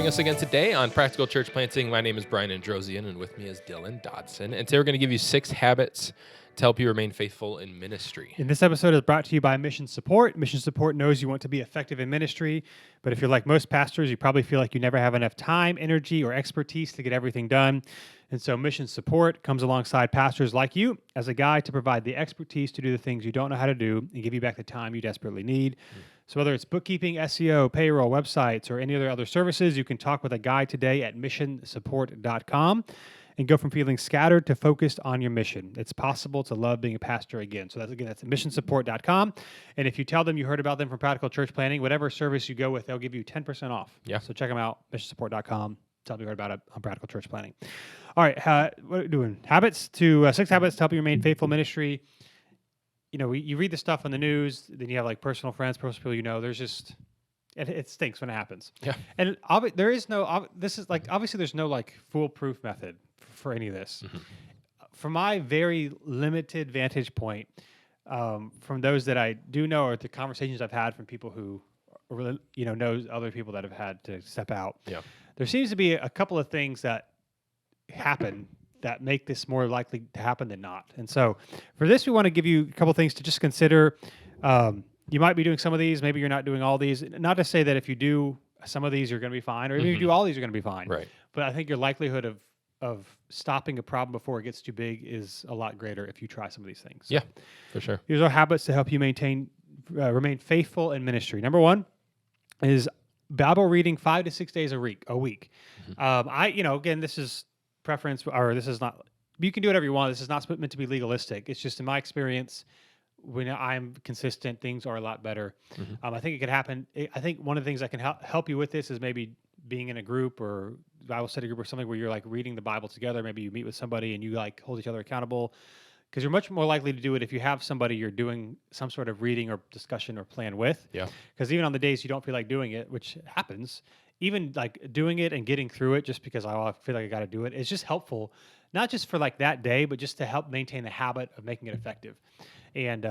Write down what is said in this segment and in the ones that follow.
joining us again today on Practical Church Planting. My name is Brian Androsian, and with me is Dylan Dodson. And today we're going to give you 6 habits to help you remain faithful in ministry. And this episode is brought to you by Mission Support. Mission Support knows you want to be effective in ministry, but if you're like most pastors, you probably feel like you never have enough time, energy, or expertise to get everything done. And so Mission Support comes alongside pastors like you as a guide to provide the expertise to do the things you don't know how to do and give you back the time you desperately need. So whether it's bookkeeping, SEO, payroll, websites, or any other services, you can talk with a guide today at missionsupport.com and go from feeling scattered to focused on your mission. It's possible to love being a pastor again. So that's at missionsupport.com. And if you tell them you heard about them from Practical Church Planting, whatever service you go with, they'll give you 10% off. Yeah. So check them out, missionsupport.com. Tell them you heard about it on Practical Church Planting. All right, what are we doing? 6 habits to help you remain faithful in ministry. You know, you read the stuff on the news, then you have like personal friends, personal people you know. There's just, it stinks when it happens. Yeah. And there is no, this is like, obviously there's no like foolproof method for any of this. Mm-hmm. From my very limited vantage point, from those that I do know or the conversations I've had from people who really, knows other people that have had to step out. Yeah. There seems to be a couple of things that happen that make this more likely to happen than not. And so for this, we want to give you a couple things to just consider. You might be doing some of these, maybe you're not doing all these. Not to say that if you do some of these, you're going to be fine, or if you do all these, you're going to be fine. Right. But I think your likelihood of stopping a problem before it gets too big is a lot greater if you try some of these things. Yeah, for sure. Here's our habits to help you remain faithful in ministry. Number 1 is Bible reading 5 to 6 days a week. Mm-hmm. Again, this is preference, or this is not, you can do whatever you want. This is not meant to be legalistic. It's just in my experience, when I'm consistent, things are a lot better. Mm-hmm. I think it could happen. I think one of the things that can help you with this is maybe being in a group or Bible study group or something where you're like reading the Bible together. Maybe you meet with somebody and you like hold each other accountable, because you're much more likely to do it if you have somebody you're doing some sort of reading or discussion or plan with. Yeah. Because even on the days you don't feel like doing it, which happens, even like doing it and getting through it just because I feel like I got to do it, it's just helpful, not just for like that day, but just to help maintain the habit of making it effective. And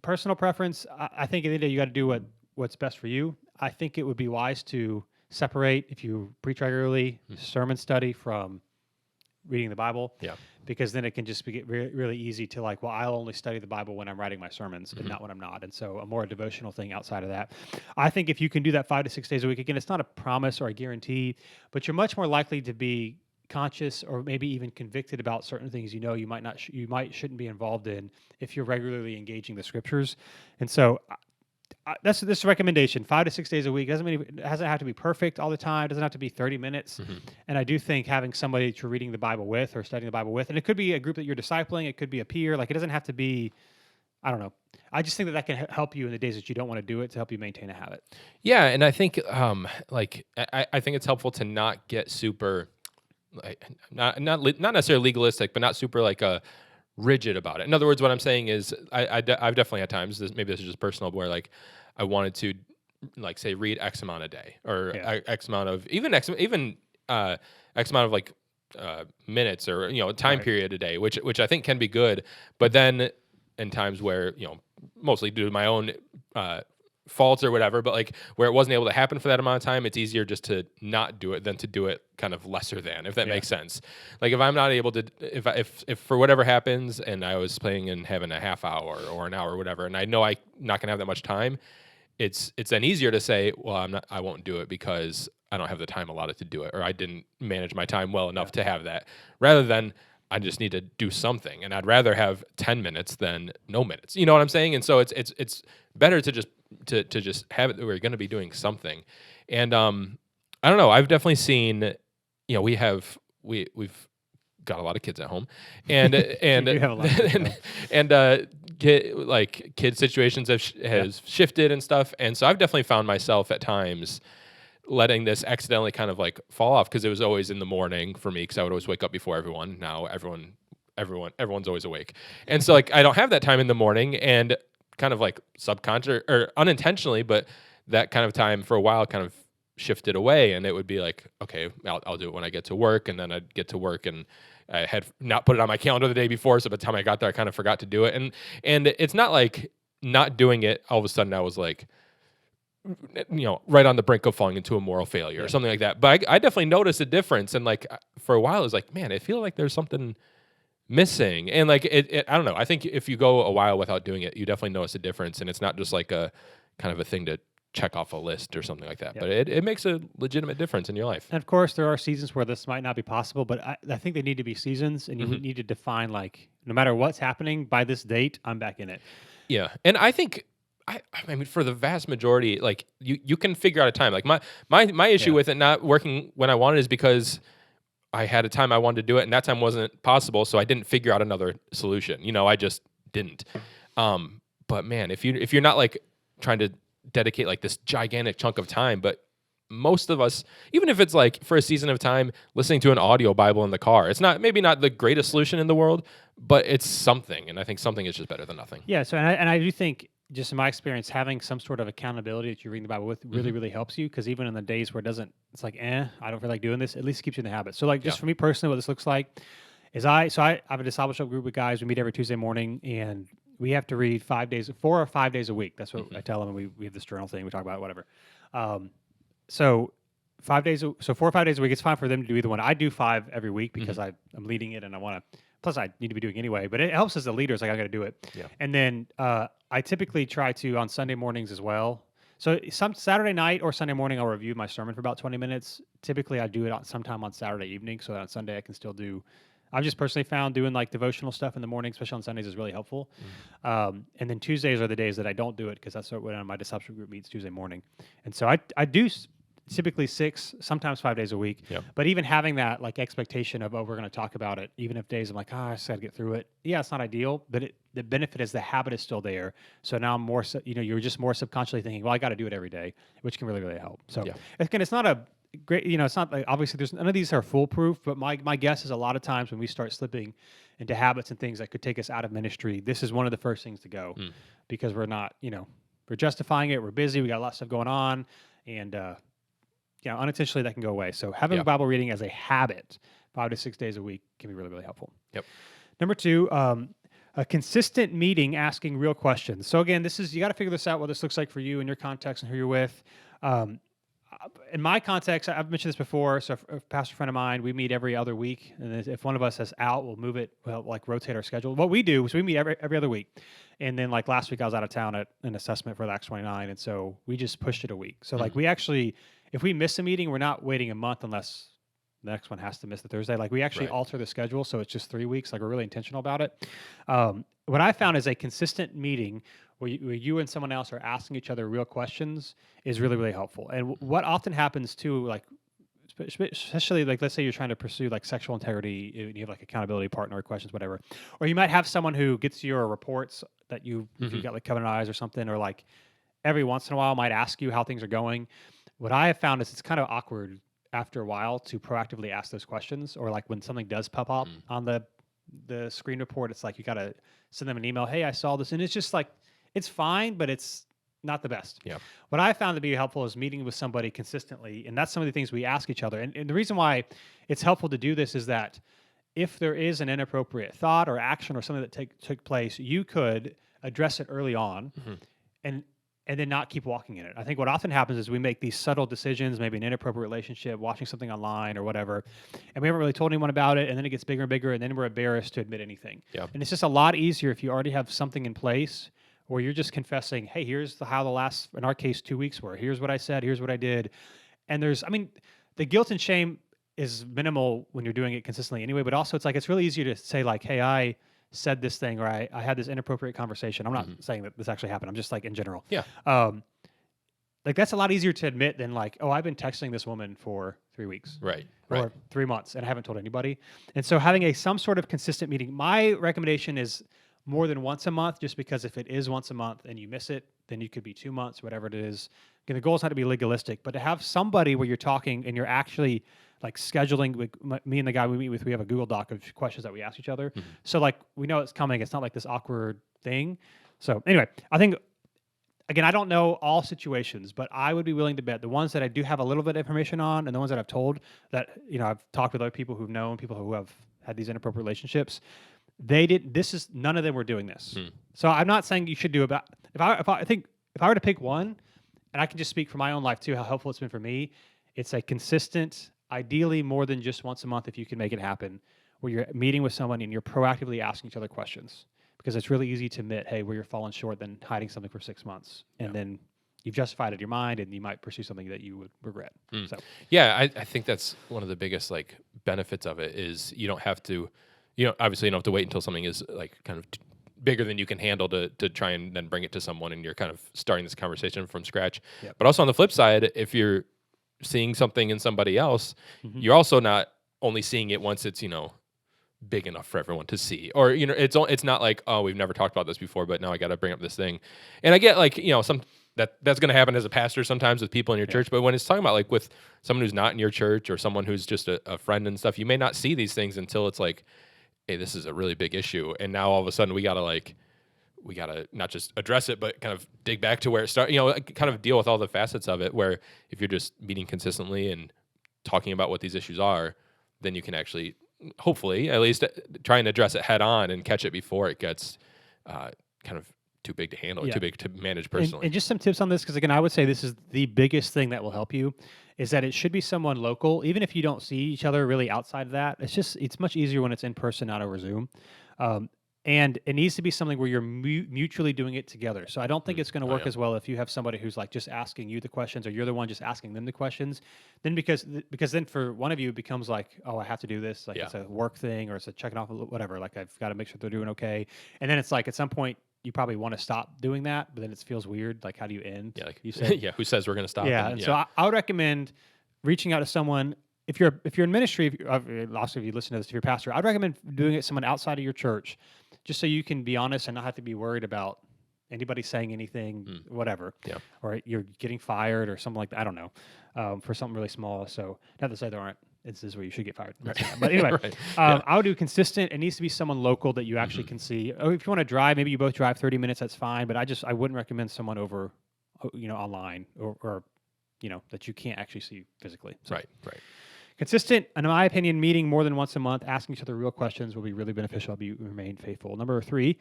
personal preference, I think at the end of the day, you got to do what's best for you. I think it would be wise to separate, if you preach regularly, sermon study from reading the Bible. Yeah. Because then it can just get really easy to like, well, I'll only study the Bible when I'm writing my sermons and not when I'm not. And so a more devotional thing outside of that. I think if you can do that 5 to 6 days a week, again, it's not a promise or a guarantee, but you're much more likely to be conscious or maybe even convicted about certain things you might shouldn't be involved in if you're regularly engaging the scriptures. And so that's this recommendation, 5 to 6 days a week. It doesn't have to be perfect all the time. It doesn't have to be 30 minutes. Mm-hmm. And I do think having somebody that you're reading the Bible with or studying the Bible with, and it could be a group that you're discipling, it could be a peer, like it doesn't have to be, I don't know. I just think that can help you in the days that you don't want to do it, to help you maintain a habit. Yeah, and I think I think it's helpful to not get super, not necessarily legalistic, but not super rigid about it. In other words, what I'm saying is I've definitely had times, maybe this is just personal, where like I wanted to like say read X amount a day or X amount of X amount of like minutes or time period a day, which I think can be good. But then in times where mostly due to my own faults or whatever, but like where it wasn't able to happen for that amount of time, it's easier just to not do it than to do it kind of lesser than, if that makes sense. Like if I'm not able to, if for whatever happens and I was planning and having a half hour or an hour or whatever, and I know I'm not gonna have that much time, it's then easier to say, well, I won't do it because I don't have the time allotted to do it, or I didn't manage my time well enough to have that, rather than I just need to do something, and I'd rather have 10 minutes than no minutes. You know what I'm saying? And so it's better to just have it that we're going to be doing something. And I don't know. I've definitely seen. We've got a lot of kids at home, and kid situations has shifted and stuff. And so I've definitely found myself at times letting this accidentally kind of like fall off, because it was always in the morning for me, because I would always wake up before everyone. Now everyone's always awake, and so like I don't have that time in the morning, and kind of like subconscious or unintentionally, but that kind of time for a while kind of shifted away, and it would be like, okay, I'll do it when I get to work, and then I'd get to work and I had not put it on my calendar the day before, so by the time I got there I kind of forgot to do it, and it's not like not doing it all of a sudden I was like right on the brink of falling into a moral failure or something like that. But I definitely noticed a difference. And like for a while, I was like, man, I feel like there's something missing. And like, I don't know. I think if you go a while without doing it, you definitely notice a difference. And it's not just like a kind of a thing to check off a list or something like that. But it makes a legitimate difference in your life. And of course, there are seasons where this might not be possible, but I think they need to be seasons, and you need to define like no matter what's happening by this date, I'm back in it. Yeah. And I think I mean for the vast majority, like you can figure out a time. Like my issue with it not working when I wanted is because I had a time I wanted to do it and that time wasn't possible, so I didn't figure out another solution. I just didn't. But man, if you're not like trying to dedicate like this gigantic chunk of time, but most of us, even if it's like for a season of time listening to an audio Bible in the car, it's maybe not the greatest solution in the world, but it's something. And I think something is just better than nothing. Yeah. So, and I do think, just in my experience, having some sort of accountability that you read the Bible with really, really helps you. Because even in the days where it's like, I don't feel like doing this, at least keeps you in the habit. So, like, just for me personally, what this looks like is I have a discipleship group with guys. We meet every Tuesday morning, and we have to read 4 or 5 days a week. That's what I tell them. And we have this journal thing. We talk about it, whatever. So 4 or 5 days a week. It's fine for them to do either one. I do 5 every week because I'm leading it, and I want to. Plus, I need to be doing anyway, but it helps as a leader. It's like I got to do it. Yeah. And then I typically try to on Sunday mornings as well. So some Saturday night or Sunday morning, I'll review my sermon for about 20 minutes. Typically, I do it sometime on Saturday evening, so that on Sunday I can still do. I've just personally found doing like devotional stuff in the morning, especially on Sundays, is really helpful. And then Tuesdays are the days that I don't do it because that's when my discipleship group meets Tuesday morning. And so I do typically 6, sometimes 5 days a week. Yep. But even having that like expectation of, we're going to talk about it, even if days I'm like, I just got to get through it. Yeah, it's not ideal, but the benefit is the habit is still there. So now I'm more, you're just more subconsciously thinking, well, I got to do it every day, which can really, really help. So again, it's not a great, it's not like, obviously there's none of these are foolproof, but my guess is a lot of times when we start slipping into habits and things that could take us out of ministry, this is one of the first things to go because we're not, we're justifying it. We're busy. We got a lot of stuff going on, and, unintentionally that can go away. So having Bible reading as a habit 5 to 6 days a week can be really, really helpful. Yep. Number 2, a consistent meeting asking real questions. So again, you got to figure this out, what this looks like for you in your context and who you're with. In my context, I've mentioned this before. So a pastor friend of mine, we meet every other week. And if one of us is out, we'll move it, like rotate our schedule. What we do is we meet every other week. And then like last week I was out of town at an assessment for the Acts 29. And so we just pushed it a week. So like we actually, if we miss a meeting, we're not waiting a month unless the next one has to miss the Thursday. Like we actually alter the schedule. So it's just 3 weeks. Like we're really intentional about it. What I found is a consistent meeting where you and someone else are asking each other real questions is really, really helpful. And what often happens too, like, especially like, let's say you're trying to pursue like sexual integrity, and you have like accountability partner questions, whatever, or you might have someone who gets your reports that you've got like Covenant Eyes or something, or like every once in a while might ask you how things are going. What I have found is it's kind of awkward after a while to proactively ask those questions, or like when something does pop up on the screen report, it's like you got to send them an email. Hey, I saw this, and it's just like it's fine, but it's not the best. Yeah. What I found to be helpful is meeting with somebody consistently, and that's some of the things we ask each other. And the reason why it's helpful to do this is that if there is an inappropriate thought or action or something that took place, you could address it early on, and then not keep walking in it. I think what often happens is we make these subtle decisions, maybe an inappropriate relationship, watching something online or whatever, and we haven't really told anyone about it, and then it gets bigger and bigger, and then we're embarrassed to admit anything. Yeah. And it's just a lot easier if you already have something in place where you're just confessing, hey, here's how the last, in our case, 2 weeks were. Here's what I said. Here's what I did. And the guilt and shame is minimal when you're doing it consistently anyway, but also it's really easy to say like, hey, I said this thing, or I had this inappropriate conversation. I'm not saying that this actually happened. I'm just like in general. Yeah. Like that's a lot easier to admit than like, oh, I've been texting this woman for 3 weeks. Right. Or 3 months and I haven't told anybody. And so having some sort of consistent meeting, my recommendation is more than once a month, just because if it is once a month and you miss it, then you could be 2 months, whatever it is. Again, the goal is not to be legalistic, but to have somebody where you're talking and you're actually like scheduling. Me and the guy we meet with, we have a Google Doc of questions that we ask each other. So like we know it's coming. It's not like this awkward thing. So anyway, I think, again, I don't know all situations, but I would be willing to bet the ones that I do have a little bit of information on, and the ones that I've told that, I've talked with other people who've known people who have had these inappropriate relationships. None of them were doing this. So I'm not saying you should do about, I think if I were to pick one, and I can just speak from my own life too, how helpful it's been for me. It's a consistent, ideally more than just once a month if you can make it happen, where you're meeting with someone and you're proactively asking each other questions. Because it's really easy to admit, hey, where you're falling short than hiding something for 6 months. And then you've justified it in your mind and you might pursue something that you would regret. So Yeah, I think that's one of the biggest like benefits of it is you don't have to, obviously you don't have to wait until something is like kind of bigger than you can handle to try and then bring it to someone and you're kind of starting this conversation from scratch. Yep. But also on the flip side, if you're seeing something in somebody else, you're also not only seeing it once it's, big enough for everyone to see, or it's not like, oh, we've never talked about this before, but now I got to bring up this thing. And I get like some that's going to happen as a pastor sometimes with people in your church, but when it's talking about like with someone who's not in your church or someone who's just a friend and stuff, you may not see these things until it's like, hey, this is a really big issue, and now all of a sudden we gotta not just address it, but kind of dig back to where it started, kind of deal with all the facets of it, where if you're just meeting consistently and talking about what these issues are, then you can actually hopefully at least try and address it head on and catch it before it gets kind of too big to handle, too big to manage personally. And just some tips on this, because again, I would say this is the biggest thing that will help you, is that it should be someone local, even if you don't see each other really outside of that. It's much easier when it's in person, not over Zoom. And it needs to be something where you're mutually doing it together. So I don't think it's going to work as well if you have somebody who's like just asking you the questions, or you're the one just asking them the questions. Then because then for one of you it becomes like, oh, I have to do this. Like it's a work thing, or it's a checking off whatever. Like I've got to make sure they're doing okay. And then it's like at some point you probably want to stop doing that, but then it feels weird. Like how do you end? Yeah, like you said, who says we're going to stop? And so I would recommend reaching out to someone. If you're in ministry, also if you listen to this, if you're a pastor, I'd recommend doing it to someone outside of your church, just so you can be honest and not have to be worried about anybody saying anything, whatever. Yeah. Or you're getting fired or something like that. I don't know, for something really small. So not to say there aren't instances where you should get fired. Right. But anyway, I would do consistent. It needs to be someone local that you actually can see. Or if you want to drive, maybe you both drive 30 minutes, that's fine. But I wouldn't recommend someone over, online or that you can't actually see physically. So. Right. Consistent, in my opinion, meeting more than once a month, asking each other real questions will be really beneficial. Help you remain faithful. Number 3,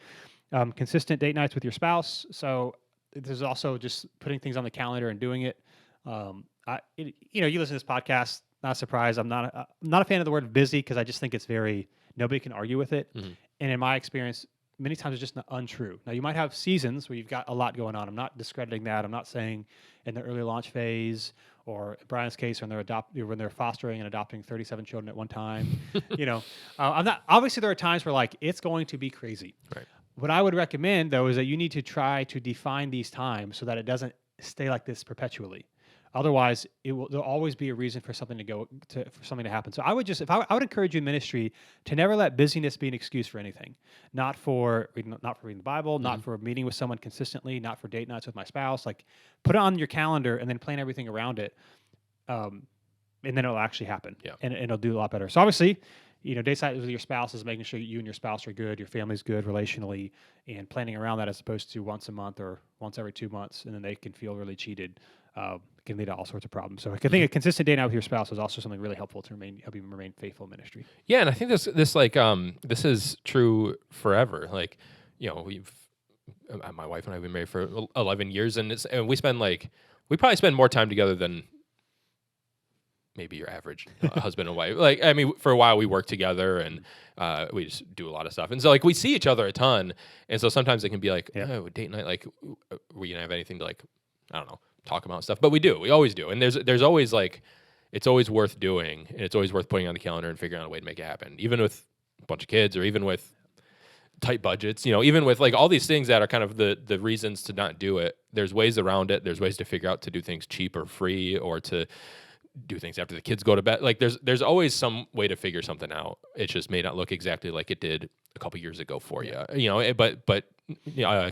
consistent date nights with your spouse. So there's also just putting things on the calendar and doing it. You listen to this podcast, not surprised. I'm not a fan of the word busy, because I just think it's nobody can argue with it. And in my experience, many times it's just not untrue. Now, you might have seasons where you've got a lot going on. I'm not discrediting that. I'm not saying in the early launch phase, or in Brian's case, when they're fostering and adopting 37 children at one time. I'm not. Obviously, there are times where like it's going to be crazy. Right. What I would recommend though is that you need to try to define these times so that it doesn't stay like this perpetually. Otherwise, there'll always be a reason for something for something to happen. So I would I would encourage you in ministry to never let busyness be an excuse for anything. Not for reading the Bible, not for meeting with someone consistently, not for date nights with my spouse. Like put it on your calendar and then plan everything around it. And then it'll actually happen. Yeah. And it'll do a lot better. So obviously, date night with your spouse is making sure that you and your spouse are good, your family's good relationally, and planning around that as opposed to once a month or once every 2 months, and then they can feel really cheated. Can lead to all sorts of problems. So I think a consistent date night with your spouse is also something really helpful to help you remain faithful in ministry. Yeah, and I think this is true forever. Like, my wife and I have been married for 11 years, and we probably spend more time together than maybe your average husband and wife. Like, I mean, for a while we worked together and we just do a lot of stuff. And so like we see each other a ton. And so sometimes it can be like, oh, date night, like we gonna have anything to like, I don't know, talk about stuff. But we always do. And there's always like, it's always worth doing, and it's always worth putting on the calendar and figuring out a way to make it happen. Even with a bunch of kids, or even with tight budgets, even with like all these things that are kind of the reasons to not do it. There's ways around it. There's ways to figure out to do things cheap or free, or to do things after the kids go to bed. Like there's always some way to figure something out. It just may not look exactly like it did a couple years ago for you. But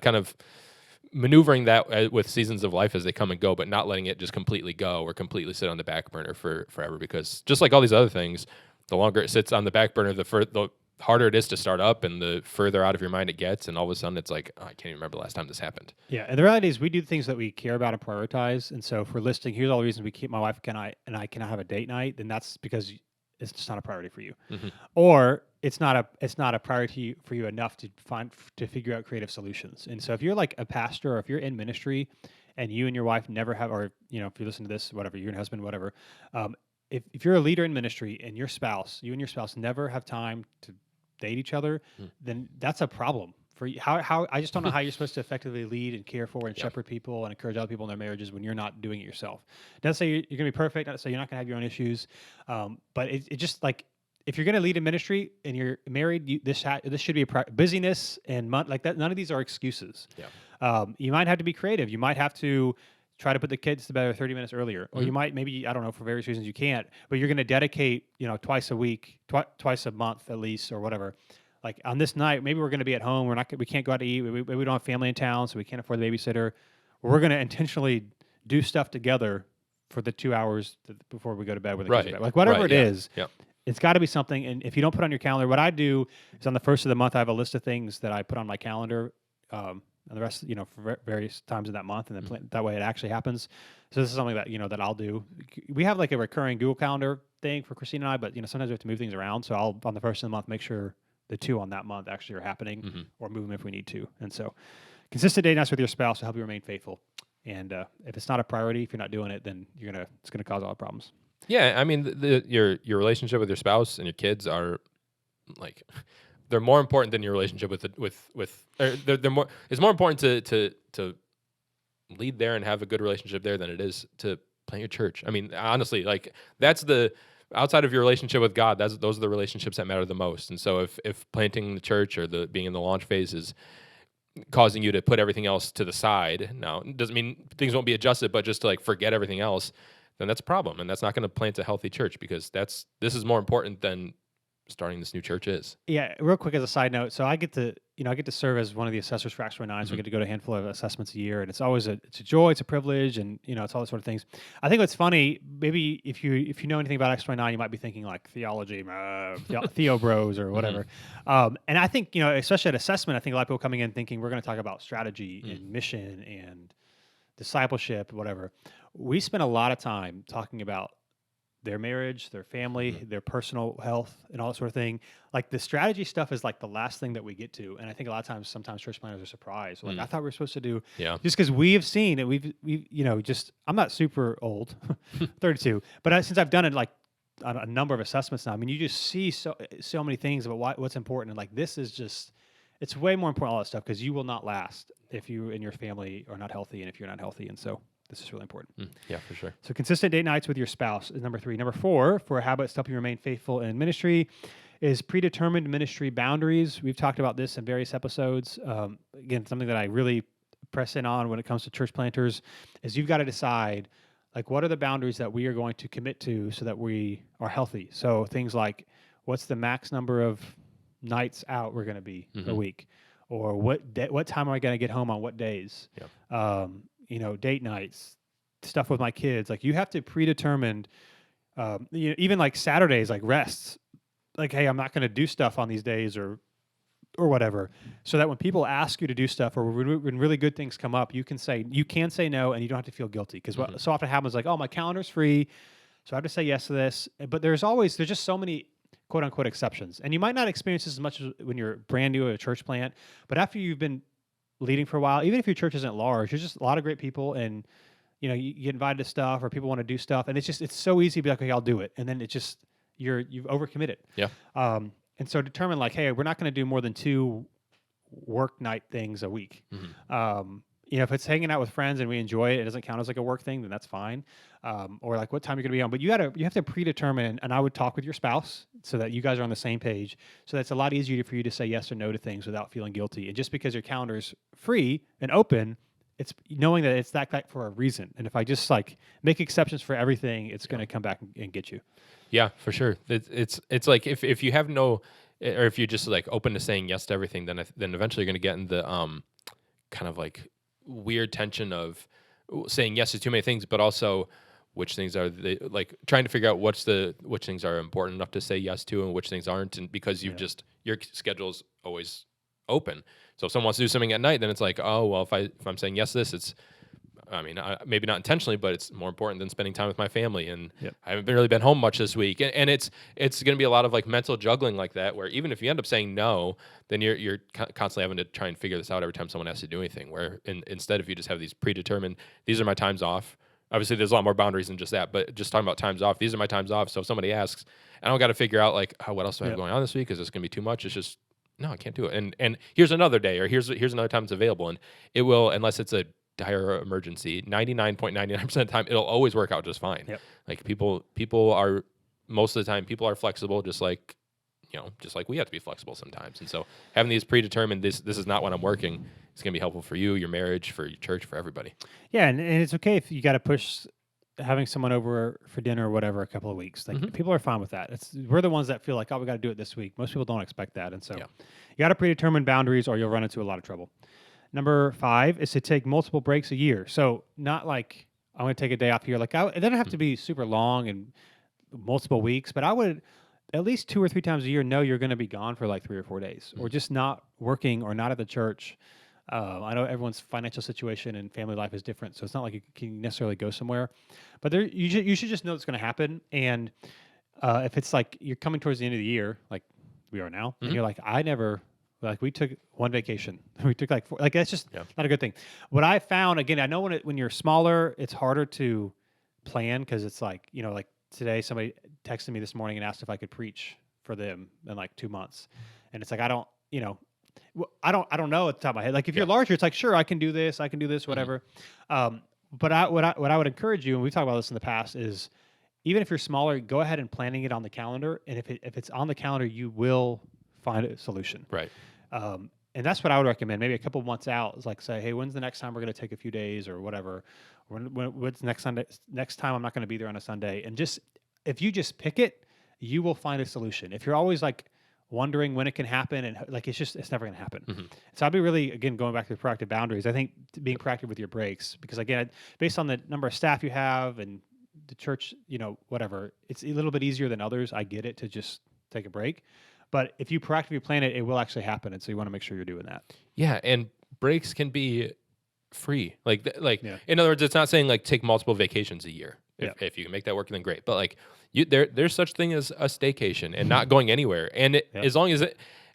kind of maneuvering that with seasons of life as they come and go, but not letting it just completely go or completely sit on the back burner forever. Because just like all these other things, the longer it sits on the back burner, the harder it is to start up, and the further out of your mind it gets, and all of a sudden it's like, oh, I can't even remember the last time this happened. Yeah, and the reality is we do things that we care about and prioritize. And so if we're listing, here's all the reasons we keep my wife and I cannot have a date night, then that's because it's just not a priority for you. Mm-hmm. Or it's not a priority for you enough to figure out creative solutions. And so if you're like a pastor, or if you're in ministry and you and your wife never have, or if you listen to this, whatever, you and your husband, whatever, um, if you're a leader in ministry and you and your spouse never have time to date each other, Mm. then that's a problem for you. How I just don't know how you're supposed to effectively lead and care for and Yeah. shepherd people and encourage other people in their marriages when you're not doing it yourself. Doesn't say you're going to be perfect. Not to say you're not going to have your own issues, but it just like if you're going to lead a ministry and you're married, this should be busyness and like that. None of these are excuses. Yeah. You might have to be creative. You might have to try to put the kids to bed 30 minutes earlier, or you might maybe I don't know for various reasons you can't, but you're going to dedicate twice a week, twice a month at least, or whatever. Like on this night, maybe we're going to be at home. We can't go out to eat. We don't have family in town, so we can't afford the babysitter. We're going to intentionally do stuff together for the 2 hours before we go to bed with the kids. Right. Like whatever Right, it yeah. is, Yeah. it's got to be something. And if you don't put on your calendar, what I do is on the first of the month, I have a list of things that I put on my calendar. And the rest, for various times in that month, and then that way it actually happens. So this is something that that I'll do. We have like a recurring Google Calendar thing for Christine and I, but sometimes we have to move things around. So I'll on the first of the month make sure the 2 on that month actually are happening, or move them if we need to. And so, consistent date nights with your spouse will help you remain faithful. And if it's not a priority, if you're not doing it, then it's gonna cause a lot of problems. Yeah, I mean, your relationship with your spouse and your kids are like they're more important than your relationship they're more. It's more important to lead there and have a good relationship there than it is to plant your church. I mean, honestly, like that's the outside of your relationship with God. Those are the relationships that matter the most. And so if planting the church or being in the launch phase is causing you to put everything else to the side, now it doesn't mean things won't be adjusted, but just to like forget everything else, then that's a problem, and that's not going to plant a healthy church because this is more important than starting this new church is. Yeah, real quick as a side note, so I get to serve as one of the assessors for Acts 29, so I get to go to a handful of assessments a year, and it's always it's a joy, it's a privilege, and it's all those sort of things. I think what's funny, maybe if you know anything about Acts 29, you might be thinking like theology, Theo Bros or whatever. And I think especially at assessment, I think a lot of people coming in thinking we're going to talk about strategy and mission and discipleship, whatever. We spend a lot of time talking about their marriage, their family, their personal health, and all that sort of thing. Like the strategy stuff is like the last thing that we get to, and I think a lot of times, sometimes church planners are surprised. Like I thought we were supposed to do, just because we have seen and we've just I'm not super old, 32, but since I've done it like a number of assessments now, I mean, you just see so many things about what's important, and like this is just it's way more important all that stuff because you will not last if you and your family are not healthy, and if you're not healthy, and so. This is really important. Yeah, for sure. So consistent date nights with your spouse is number 3. Number 4, for habits to help you remain faithful in ministry, is predetermined ministry boundaries. We've talked about this in various episodes. Again, something that I really press in on when it comes to church planters is you've got to decide, like, what are the boundaries that we are going to commit to so that we are healthy? So things like, what's the max number of nights out we're going to be a week? Or what time am I going to get home on what days? Yeah. Date nights, stuff with my kids. Like you have to predetermine, even like Saturdays, like rests. Like, hey, I'm not going to do stuff on these days or whatever. So that when people ask you to do stuff or when really good things come up, you can say no and you don't have to feel guilty. Because what so often happens, like, oh, my calendar's free, so I have to say yes to this. But there's just so many quote unquote exceptions, and you might not experience this as much as when you're brand new at a church plant. But after you've been leading for a while, even if your church isn't large, there's just a lot of great people, and you get invited to stuff or people want to do stuff, and it's so easy to be like, okay, I'll do it, and then it just you've overcommitted. Yeah. And so determine like, hey, we're not going to do more than 2 work night things a week. If it's hanging out with friends and we enjoy it, it doesn't count as like a work thing, then that's fine. Or like what time you're going to be on, but you have to predetermine, and I would talk with your spouse so that you guys are on the same page. So that's a lot easier for you to say yes or no to things without feeling guilty. And just because your calendar is free and open, it's knowing that it's that for a reason. And if I just like make exceptions for everything, it's going to come back and get you. Yeah, for sure. It's like if you have no, or if you're just like open to saying yes to everything, then eventually you're going to get in the kind of like weird tension of saying yes to too many things, but also which things are like trying to figure out which things are important enough to say yes to and which things aren't, and because your schedule's always open. So if someone wants to do something at night, then it's like, oh well, if I'm saying yes to this, I mean, maybe not intentionally, but it's more important than spending time with my family. And Yep. I haven't really been home much this week. And it's going to be a lot of like mental juggling like that, where even if you end up saying no, then you're constantly having to try and figure this out every time someone has to do anything. Where instead, if you just have these predetermined, these are my times off. Obviously, there's a lot more boundaries than just that, but just talking about times off, these are my times off. So if somebody asks, I don't got to figure out like, oh, what else do I have Yep. going on this week? Is this going to be too much? It's just, no, I can't do it. And here's another day, or here's another time it's available, and it will, unless it's a dire emergency, 99.99% of the time, it'll always work out just fine. Yep. Like people are, most of the time, people are flexible, just like, just like we have to be flexible sometimes. And so having these predetermined, this is not when I'm working, it's going to be helpful for you, your marriage, for your church, for everybody. Yeah, and it's okay if you got to push having someone over for dinner or whatever a couple of weeks. Like Mhm. people are fine with that. We're the ones that feel like, oh, we got to do it this week. Most people don't expect that, and so Yeah. you got to predetermine boundaries, or you'll run into a lot of trouble. Number 5 is to take multiple breaks a year. So not like I'm going to take a day off here. Like it doesn't have to be super long and multiple weeks, but I would at least 2 or 3 times a year know you're going to be gone for like 3 or 4 days, or just not working or not at the church. I know everyone's financial situation and family life is different, so it's not like you can necessarily go somewhere. But you should just know it's going to happen. And if it's like you're coming towards the end of the year, like we are now, and Mhm. you're like, I never like we took one vacation, we took like 4, like that's just Yeah. not a good thing. What I found again, I know when you're smaller, it's harder to plan because it's like like today somebody texted me this morning and asked if I could preach for them in like 2 months, and it's like I don't I don't know at the top of my head. Like if you're Yeah. larger, it's like sure I can do this, Mhm. whatever. But what I would encourage you, and we've talked about this in the past, is even if you're smaller, go ahead and planning it on the calendar. And if it's on the calendar, you will find a solution. Right. And that's what I would recommend. Maybe a couple months out is like say, hey, when's the next time we're going to take a few days or whatever? What's next Sunday? Next time I'm not going to be there on a Sunday. And just if you just pick it, you will find a solution. If you're always like wondering when it can happen and like it's never going to happen. Mhm. So I'd be really again going back to the proactive boundaries. I think being proactive with your breaks because again, based on the number of staff you have and the church, whatever, it's a little bit easier than others. I get it to just take a break. But if you proactively plan it, it will actually happen. And so you want to make sure you're doing that. Yeah, and breaks can be free. Like Yeah. in other words, it's not saying like take multiple vacations a year. Yeah. If you can make that work, then great. But like there's such thing as a staycation and not going anywhere. And Yeah. as long as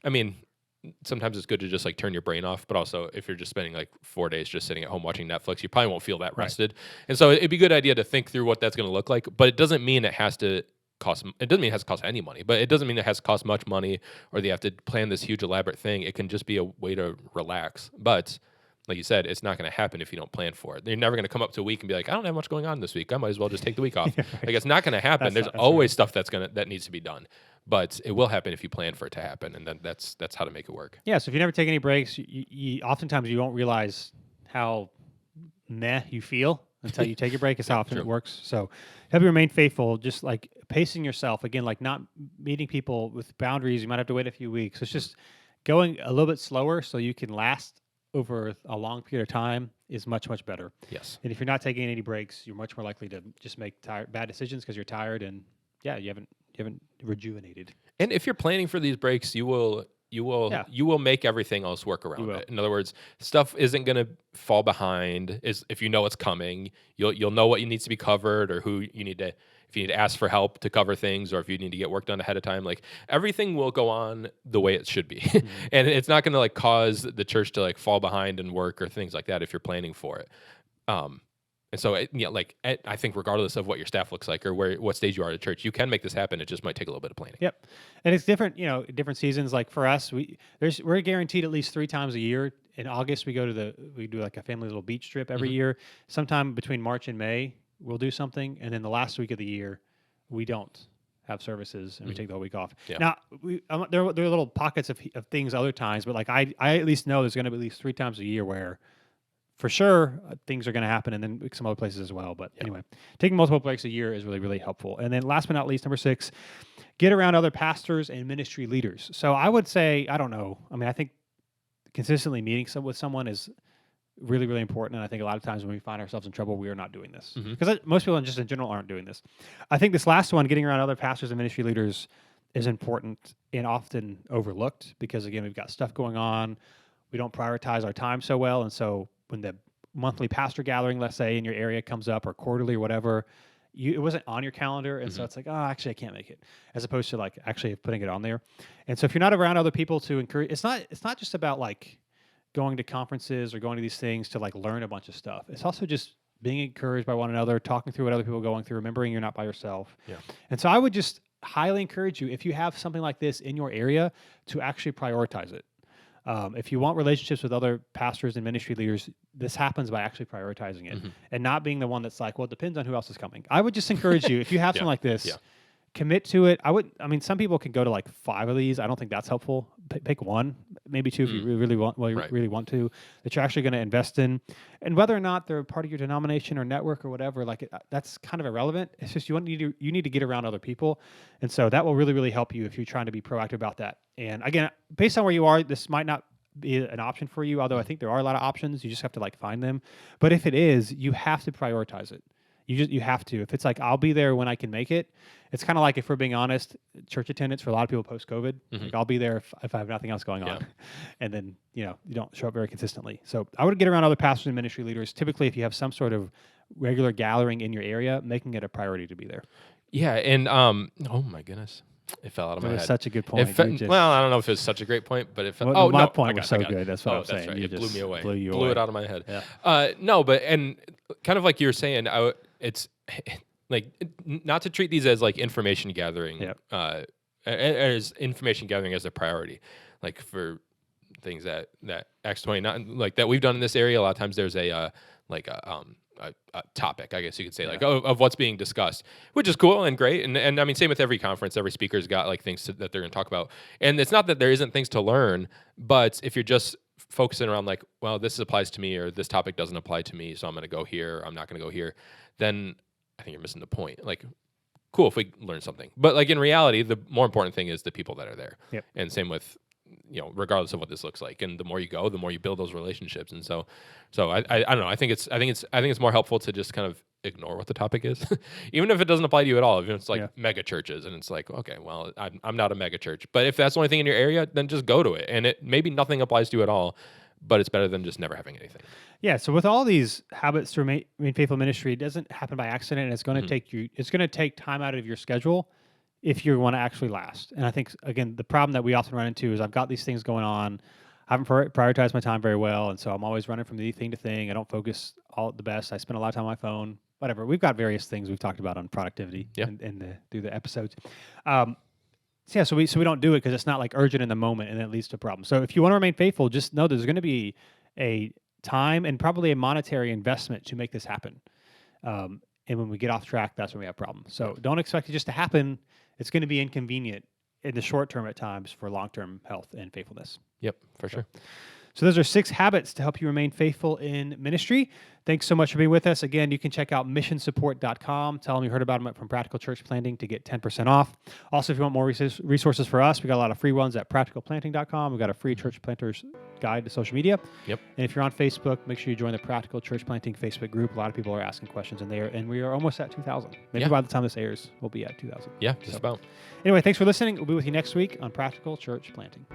I mean, sometimes it's good to just like turn your brain off. But also, if you're just spending like 4 days just sitting at home watching Netflix, you probably won't feel that Right. rested. And so it'd be a good idea to think through what that's going to look like. But it doesn't mean it has to cost. It doesn't mean it has to cost any money. But it doesn't mean it has to cost much money or they have to plan this huge elaborate thing. It can just be a way to relax. But like you said, it's not going to happen if you don't plan for it. You're never going to come up to a week and be like, I don't have much going on this week. I might as well just take the week off. Yeah, right. Like it's not going to happen. That's There's not- that's always right. stuff that needs to be done, but it will happen if you plan for it to happen, and then that's how to make it work. Yeah. So if you never take any breaks, oftentimes you won't realize how meh you feel until you take a break. Is how often it true. works. So help you remain faithful, just like pacing yourself again, like not meeting people with boundaries. You might have to wait a few weeks. It's just going a little bit slower so you can last over a long period of time is much, much better. Yes. And if you're not taking any breaks, you're much more likely to just make bad decisions because you're tired and yeah, you haven't rejuvenated. And if you're planning for these breaks, you will Yeah. make everything else work around will. it. In other words, stuff isn't going to fall behind. Is if you know it's coming, you'll know what needs to be covered or who you need to. If you need to ask for help to cover things, or if you need to get work done ahead of time, like everything will go on the way it should be, and it's not going to like cause the church to like fall behind in work or things like that if you're planning for it. And so, I think regardless of what your staff looks like or what stage you are at church, you can make this happen. It just might take a little bit of planning. Yep, and it's different. Different seasons. Like for us, we're guaranteed at least 3 times a year. In August, we do like a family little beach trip every year. Sometime between March and May, we'll do something, and then the last week of the year, we don't have services and we take the whole week off. Yeah. Now, there are little pockets of things other times, but like I at least know there's going to be at least 3 times a year where. For sure, things are going to happen, and then some other places as well. But anyway, taking multiple breaks a year is really, really helpful. And then last but not least, number 6, get around other pastors and ministry leaders. So I would say, I don't know. I mean, I think consistently meeting with someone is really, really important. And I think a lot of times when we find ourselves in trouble, we are not doing this. Because most people just in general aren't doing this. I think this last one, getting around other pastors and ministry leaders, is important and often overlooked because, again, we've got stuff going on. We don't prioritize our time so well. And so when the monthly pastor gathering, let's say in your area comes up, or quarterly or whatever, it wasn't on your calendar, and so it's like, oh, actually I can't make it, as opposed to like actually putting it on there. And so if you're not around other people to encourage, it's not just about like going to conferences or going to these things to like learn a bunch of stuff. It's also just being encouraged by one another, talking through what other people are going through, remembering you're not by yourself. Yeah. And so I would just highly encourage you, if you have something like this in your area, to actually prioritize it. If you want relationships with other pastors and ministry leaders, this happens by actually prioritizing it and not being the one that's like, well, it depends on who else is coming. I would just encourage you, if you have something like this, commit to it. I mean, some people can go to like 5 of these. I don't think that's helpful. Pick one, maybe 2 if you really want. Well, you really want to, that you're actually going to invest in, and whether or not they're part of your denomination or network or whatever, like that's kind of irrelevant. It's just you need to get around other people, and so that will really help you if you're trying to be proactive about that. And again, based on where you are, this might not be an option for you. Although I think there are a lot of options. You just have to like find them. But if it is, you have to prioritize it. You have to. If it's like, I'll be there when I can make it, it's kind of like, if we're being honest, church attendance for a lot of people post-COVID, like I'll be there if I have nothing else going on. And then, you don't show up very consistently. So I would get around other pastors and ministry leaders. Typically, if you have some sort of regular gathering in your area, making it a priority to be there. Yeah. And, oh my goodness. It fell out of my head. That's such a good point. Well, I don't know if it's such a great point, but it fell. My point was so good. That's what I'm saying. Right. It blew me away. Blew it out of my head. Yeah. No, but and kind of like you were saying, it's like not to treat these as like information gathering, as information gathering as a priority, like for things that Acts 20, not like that we've done in this area. A lot of times there's a topic, I guess you could say, like of what's being discussed, which is cool and great. And I mean, same with every conference, every speaker's got like things that they're going to talk about. And it's not that there isn't things to learn, but if you're just focusing around like, well, this applies to me, or this topic doesn't apply to me, so I'm going to go here, or I'm not going to go here, then I think you're missing the point. Like, cool if we learn something, but like in reality, the more important thing is the people that are there. And same with, regardless of what this looks like, and the more you go, the more you build those relationships. And so I don't know. I think it's more helpful to just kind of ignore what the topic is, even if it doesn't apply to you at all. If it's like mega churches, and it's like, okay, well, I'm not a mega church, but if that's the only thing in your area, then just go to it. And it maybe nothing applies to you at all, but it's better than just never having anything. Yeah. So with all these habits to remain faithful ministry, it doesn't happen by accident. And it's going to it's going to take time out of your schedule if you want to actually last. And I think, again, the problem that we often run into is I've got these things going on. I haven't prioritized my time very well. And so I'm always running from thing to thing. I don't focus all the best. I spend a lot of time on my phone, whatever. We've got various things we've talked about on productivity through the episodes. So we don't do it because it's not like urgent in the moment, and it leads to problems. So if you want to remain faithful, just know there's going to be a time and probably a monetary investment to make this happen. And when we get off track, that's when we have problems. So don't expect it just to happen. It's going to be inconvenient in the short term at times for long-term health and faithfulness. Yep, for sure. So those are 6 habits to help you remain faithful in ministry. Thanks so much for being with us. Again, you can check out missionsupport.com. Tell them you heard about them from Practical Church Planting to get 10% off. Also, if you want more resources for us, we got a lot of free ones at practicalplanting.com. We've got a free Church Planters guide to social media. Yep. And if you're on Facebook, make sure you join the Practical Church Planting Facebook group. A lot of people are asking questions in there, and we are almost at 2,000. Maybe by the time this airs, we'll be at 2,000. Yeah, just about. Anyway, thanks for listening. We'll be with you next week on Practical Church Planting.